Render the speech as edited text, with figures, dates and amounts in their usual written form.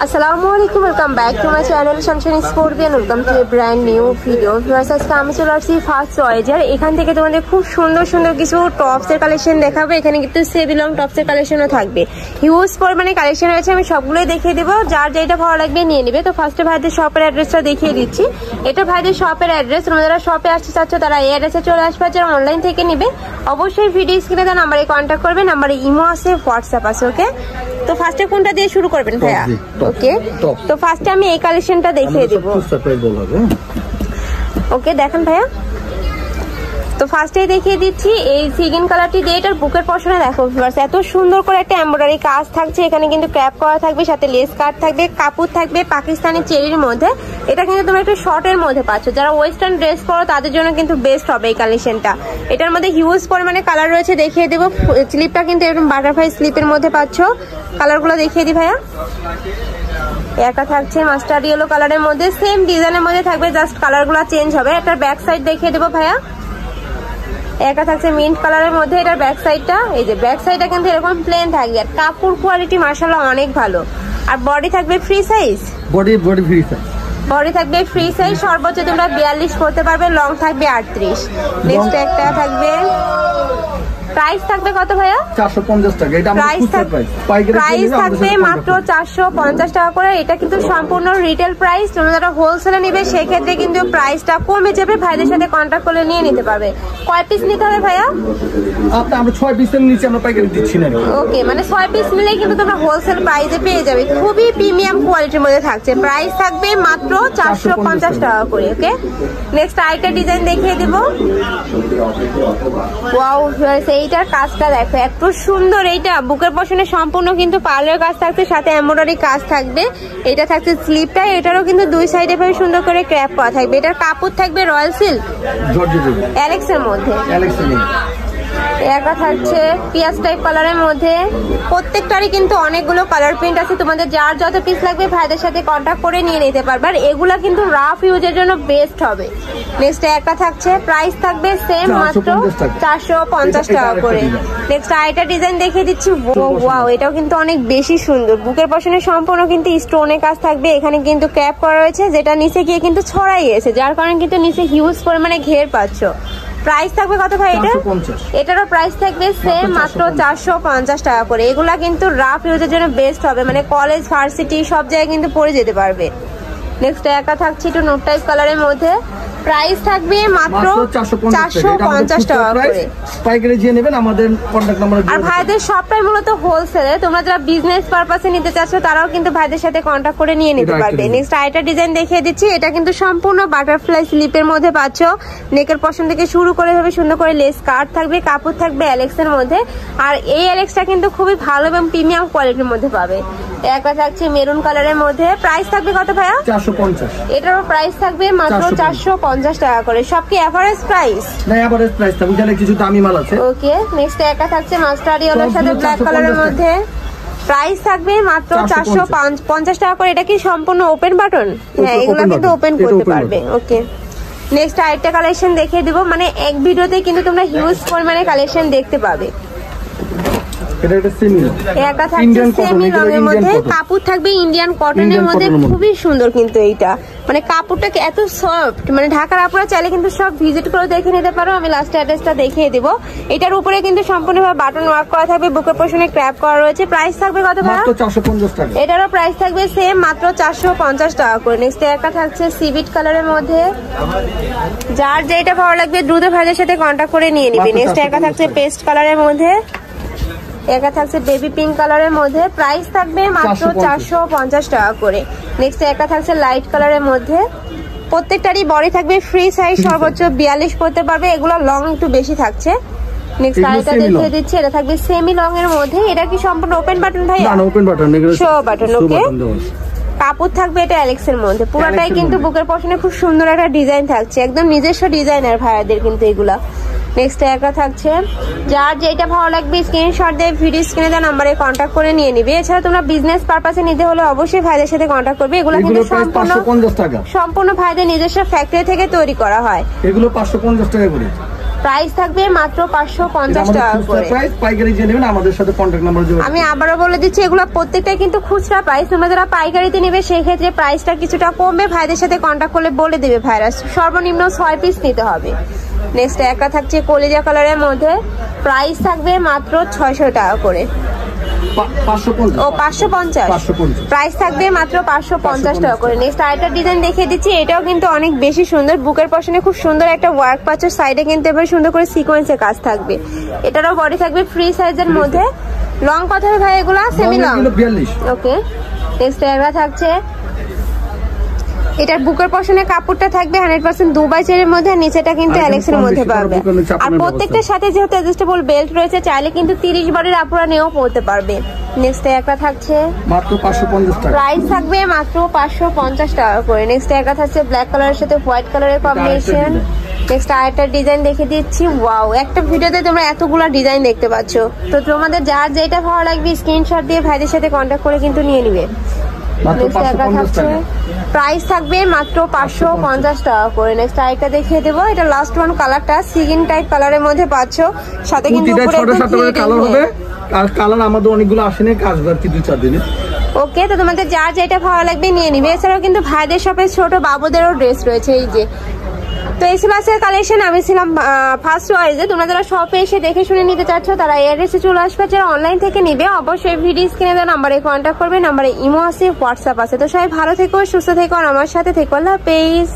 আসসালামু আলাইকুম, welcome back to my channel sunshine sportian. Welcome to a brand new video. আজকে আমি চলে আসছি ফার্স্ট চয়েজার। এখান থেকে তোমাদের খুব সুন্দর সুন্দর কিছু টপসের কালেকশন দেখাবো। এখানে কিন্তু সেবিলং টপসের কালেকশনও থাকবে, হিউজ পরিমাণে কালেকশন রয়েছে। আমি সবগুলোই দেখিয়ে দেবো, যার যেটা ভালো লাগবে নিয়ে নেবে। তো ফার্স্টে ভাইদের শপের অ্যাড্রেসটা দেখিয়ে দিচ্ছি। এটা ভাইদের শপের অ্যাড্রেস। তোমরা যারা শপে আসতে চাচ্ছ তারা এই অ্যাড্রেসে চলে আসবে। যারা অনলাইন থেকে নেবে অবশ্যই ভিডিও স্ক্রিনে দেওয়া নাম্বারে কন্ট্যাক্ট করবে। নাম্বারে ইমো আছে, হোয়াটসঅ্যাপ আছে। ওকে, তো ফার্স্টে কোনটা দিয়ে শুরু করবেন ভাইয়া? ওকে, তো ফার্স্টে আমি এই কালেকশনটা দেখিয়ে দেব। ওকে, দেখেন ভাইয়া, তো ফার্স্টেই দেখিয়ে দিচ্ছি এই সিগিন কালারটি দিয়ে। এটার বুকের পশনে দেখো এত সুন্দর করে একটা এমব্রয়ডারি কাজ থাকছে। এখানে কিন্তু ক্র্যাপ করা থাকবে, সাথে লেস কাট থাকবে, কাপড় থাকবে পাকিস্তানি চেরির মধ্যে। এটা কিন্তু তোমরা একটু শর্টের মধ্যে পাচ্ছ। যারা ওয়েস্টার্ন ড্রেস করো তাদের জন্য কিন্তু বেস্ট হবে এই কালেকশনটা। এটার মধ্যে হিউজ পরিমাণে কালার রয়েছে, দেখিয়ে দেবো। স্লিপটা কিন্তু এরকম বাটারফ্লাই স্লিপের মধ্যে পাচ্ছ। কালারগুলো দেখিয়ে দিই ভাইয়া। একটা থাকছে মাস্টার্ড ইয়েলো কালারের মধ্যে, সেম ডিজাইনের মধ্যে থাকবে, জাস্ট কালারগুলো চেঞ্জ হবে। এটার ব্যাক সাইড দেখিয়ে দেবো ভাইয়া। একটা থাকছে মিন্ট কালারের মধ্যে, এটার ব্যাক সাইডটা এই যে ব্যাক সাইডটা কিন্তু এরকম প্লেন থাকবে। আর কাপড় কোয়ালিটি মাশাআল্লাহ অনেক ভালো। আর বডি থাকবে free size, body free size, body থাকবে ফ্রি সাইজ। সর্বোচ্চ তোমরা 42 করতে পারবে, লং থাকবে 38। নেক্সট একটা থাকবে, প্রাইস থাকবে কত ভাইয়া? 450 টাকা। এটা আমাদের প্রাইস থাকবে মাত্র 450 টাকা করে। এটা কিন্তু সম্পূর্ণ রিটেল প্রাইস। তোমরা যারা হোলসেলে নেবে সেই ক্ষেত্রে কিন্তু প্রাইসটা কমে যাবে। ভাইদের সাথে কন্টাক্ট করলে নিয়ে নিতে পারবে। কয় পিস নিতে হবে ভাইয়া? আমরা 6 পিসের নিচে আমরা পাইকারি দিচ্ছি না। ওকে, মানে 6 পিস নিলেই কিন্তু তোমরা হোলসেল প্রাইসে পেয়ে যাবে। খুবই প্রিমিয়াম কোয়ালিটির মধ্যে থাকছে। প্রাইস থাকবে মাত্র 450 টাকা করে। ওকে, নেক্সট আরেকটা ডিজাইন দেখিয়ে দিব। ওয়াও, এইটার কাজটা দেখো এত সুন্দর। এইটা বুকের পশনে সম্পূর্ণ কিন্তু পার্লের কাজ থাকছে, সাথে এমব্রয়ডারি কাজ থাকবে। এটা থাকছে স্লিপটা, এটারও কিন্তু দুই সাইডে ভাবে সুন্দর করে ক্র্যাপ করা থাকবে। এটার কাপড় থাকবে রয়্যাল সিল্ক অ্যালেক্স এর মধ্যে। একটা থাকছে পিয়াজ টাইপ কালারের মধ্যে। প্রত্যেকটারই কিন্তু অনেকগুলো কালার প্রিন্ট আছে। তোমাদের যার যত পিস লাগবে ভাইদের সাথে কন্ট্যাক্ট করে নিয়ে নিতে পারবে। আর এগুলা কিন্তু রাফ ইউজের জন্য বেস্ট হবে। নেক্সট একটা থাকছে, প্রাইস থাকবে সেম মাত্র 450 টাকা করে। নেক্সট আরেকটা ডিজাইন দেখিয়ে দিচ্ছি। ওয়াও, এটাও কিন্তু অনেক বেশি সুন্দর। বুকের পশনে সম্পূর্ণ কিন্তু স্টোনের কাজ থাকবে। এখানে কিন্তু ক্যাপ করা রয়েছে, যেটা নিচে গিয়ে কিন্তু ছড়াই গেছে, যার কারণে কিন্তু নিচে হিউজ পরিমাণে ঘের পাচ্ছ। প্রাইস থাকবে কত ভাই এটা? এটারও প্রাইস থাকবে সেম মাত্র 450 টাকা করে। এগুলা কিন্তু রাফ ইউজের জন্য বেস্ট হবে, মানে কলেজ ভার্সিটি সব জায়গায় কিন্তু পরে যেতে পারবে। নেক্সট একটা থাকছে একটু নোট টাইপ কালারের মধ্যে। প্রাইস থাকবে মাত্র 450 টাকা করে। পাইকারি যে নেবেন আমাদের কন্টাক্ট নাম্বার। আর ভাইদের সবটাই মূলত হোলসেলে। তোমরা যারা বিজনেস পারপাসে নিতে চাচ্ছ তারাও কিন্তু ভাইদের সাথে কন্টাক্ট করে নিয়ে নিতে পারবে। নেক্সট আরেকটা ডিজাইন দেখিয়ে দিচ্ছি। এটা কিন্তু সম্পূর্ণ বাটারফ্লাই স্লিপের মধ্যে পাচ্ছ। নেকের পশন থেকে শুরু করে ভাবে সুন্দর করে লেস কাট থাকবে, কাপড় থাকবে অ্যালেক্স এর মধ্যে। আর এই অ্যালেক্সটা কিন্তু খুবই ভালো এবং প্রিমিয়াম কোয়ালিটির মধ্যে পাবে। একটা থাকছে মেরুন কালারের মধ্যে। প্রাইস থাকবে কত ভাইয়া? 450। এটারও প্রাইস থাকবে মাত্র 450 টাকা করে। সব কি এভারেজ প্রাইস? না, এভারেজ প্রাইস থাকবে, জানেন কিছু দামি মাল আছে। ওকে, নেক্সট একটা থাকছে মাস্টার্ড ইয়েলোর সাথে ব্ল্যাক কালারের মধ্যে। প্রাইস থাকবে মাত্র 450 টাকা করে। এটা কি সম্পূর্ণ ওপেন বাটন? হ্যাঁ, এগুলো কিন্তু ওপেন করতে পারবে। ওকে, নেক্সট আরেকটা কালেকশন দেখিয়ে দিব। মানে এক ভিডিওতে কিন্তু তোমরা হিউজ পরিমাণে কালেকশন দেখতে পাবে। কাপড় থাকবে ইন্ডিয়ান কটনের মধ্যে, খুবই সুন্দর কিন্তু এইটা। মানে কাপড়টা এত সফট, মানে ঢাকার আপুরা চাইলে কিন্তু সব ভিজিট করে দেখে নিতে পারো। আমি লাস্ট অ্যাড্রেসটা দেখিয়ে দিব। এটার উপরে কিন্তু সম্পূর্ণভাবে বাটন ওয়ার্ক করা থাকবে, বুকের পশনে ক্র্যাপ করা রয়েছে। প্রাইস থাকবে কত ভাড়া? 450 টাকা। এটারও প্রাইস থাকবে সেম মাত্র 450 টাকা করে। নেক্সট একটা থাকছে সিভিট কালারের মধ্যে। যার যেটা ভালো লাগবে দ্রুত ভাইদের সাথে কন্ট্যাক্ট করে নিয়ে নিবে। নেক্সট একটা থাকছে পেস্ট কালারের মধ্যে। এটা থাকছে বেবি পিঙ্ক কালারের মধ্যে। প্রাইস থাকবে মাত্র 450 টাকা করে। নেক্সট একটা থাকছে লাইট কালারের মধ্যে। প্রত্যেকটারই বডি থাকবে ফ্রি সাইজ, সর্বোচ্চ 42 পড়তে পারবে। এগুলো লং একটু বেশি থাকছে। নেক্সট আরেকটা দেখিয়ে দিচ্ছি। এটা থাকবে সেমি লং এর মধ্যে। এটা কি সম্পূর্ণ ওপেন বাটন ভাই? না, ওপেন বাটন, শো বাটন। ওকে, কাপড় থাকবে এটা অ্যালেক্স এর মধ্যে। পুরোটাই কিন্তু বুকের পশনে খুব সুন্দর একটা ডিজাইন থাকছে, একদম নিজস্ব ডিজাইনার ভাইয়াদের কিন্তু এগুলা। নেক্সট একটা থাকছে, যার যেটা ভালো লাগবে স্ক্রিনশট দিয়ে ভিডিও স্ক্রিনে দেওয়া নাম্বারে কন্ট্যাক্ট করে নিয়ে নিবে। এছাড়া তোমরা বিজনেস পারপাসে নিতে হলে অবশ্যই ভাইদের সাথে কন্ট্যাক্ট করবে। এগুলো কিন্তু সম্পূর্ণ ভাইদের নিজস্ব ফ্যাক্টরি থেকে তৈরি করা হয়। এগুলো 550 টাকা করে। প্রাইস থাকবে মাত্র 550 টাকা করে। পাইকারি যে নেবেন আমাদের সাথে কন্টাক্ট নাম্বার যোগাযোগ। আমি আবারও বলে দিচ্ছি এগুলো প্রত্যেকটা কিন্তু খুচরা প্রাইস, তোমরা যারা পাইকারিতে নেবে সেই ক্ষেত্রে প্রাইসটা কিছুটা কমবে, ভাইদের সাথে কন্টাক্ট করলে বলে দেবে ভাইরা, সর্বনিম্ন 6 পিস নিতে হবে। নেক্সট একটা থাকছে কলিজা কালারের মধ্যে, প্রাইস থাকবে মাত্র 600 টাকা করে। 550 প্রাইস থাকবে মাত্র 550 টাকা করে। নেক্সট আরেকটা ডিজাইন দেখিয়ে দিচ্ছি, এটাও কিন্তু অনেক বেশি সুন্দর, বুকের পশনে খুব সুন্দর একটা ওয়ার্ক পাচ্ছ, সাইডে কিন্তু এবার সুন্দর করে সিকোয়েন্সের কাজ থাকবে। এটারও বডি থাকবে ফ্রি সাইজের মধ্যে। লং কত হবে ভাই এগুলা? Semi long. ওকে। নেক্সট এগুলা থাকছে, এটার বুকের পশনে কাপড়টা থাকবে 100% দুবাই চেরির মধ্যে, নিচেটা কিন্তু অ্যালেক্সের মধ্যে পাবে। আর প্রত্যেকটার সাথে যেহেতু অ্যাডজাস্টেবল বেল্ট রয়েছে, চাইলে কিন্তু 30 বডির আপুরা নিয়েও পরতে পারবে। নেক্সট একটা থাকছে মাত্র 550 টাকা, প্রাইস থাকবে মাত্র 550 টাকা করে। নেক্সট একটা থাকছে ব্ল্যাক কালারের সাথে হোয়াইট কালারের কম্বিনেশন। নেক্সট আরেকটা ডিজাইন দেখে দিচ্ছি। ওয়াও, একটা ভিডিওতে তোমরা এতগুলো ডিজাইন দেখতে পাচ্ছ, তো তোমাদের যার যেটা ভালো লাগবে স্ক্রিনশট দিয়ে ভাইদের সাথে কন্ট্যাক্ট করে কিন্তু নিয়ে নিবে। প্রাইস থাকবে মাত্র 550 টাকা করে। নেক্সট আরেকটা দেখিয়ে দেবো, এটা লাস্ট ওয়ান কালারটা সিগিন টাইপ কালারের মধ্যে পাচ্ছ, সাথে কিন্তু কালার আমাদের অনেকগুলো আসেনি, আসবে কি 2-4 দিনে। ওকে, তো তোমাদের যার যেটা ভালো লাগবে নিয়ে নিবে। এছাড়াও কিন্তু ভাইদের শপে ছোট বাবুদেরও ড্রেস রয়েছে। এই যে, তো এই ছিল আজকের কালেকশন। আমি ছিলাম ফার্স্ট ওয়াইজে। তোমরা যারা শপে এসে দেখে শুনে নিতে চাচ্ছ তারা এড্রেসে চলে আসবে, যারা অনলাইন থেকে নিবে অবশ্যই ভিডিও স্ক্রিনে দেওয়া নাম্বারে কন্ট্যাক্ট করবে। নাম্বারে ইমো আছে, হোয়াটসঅ্যাপ আছে। তো সবাই ভালো থেকো, সুস্থ থেকো, আর আমার সাথে থেকো। আল্লাহ হাফেজ।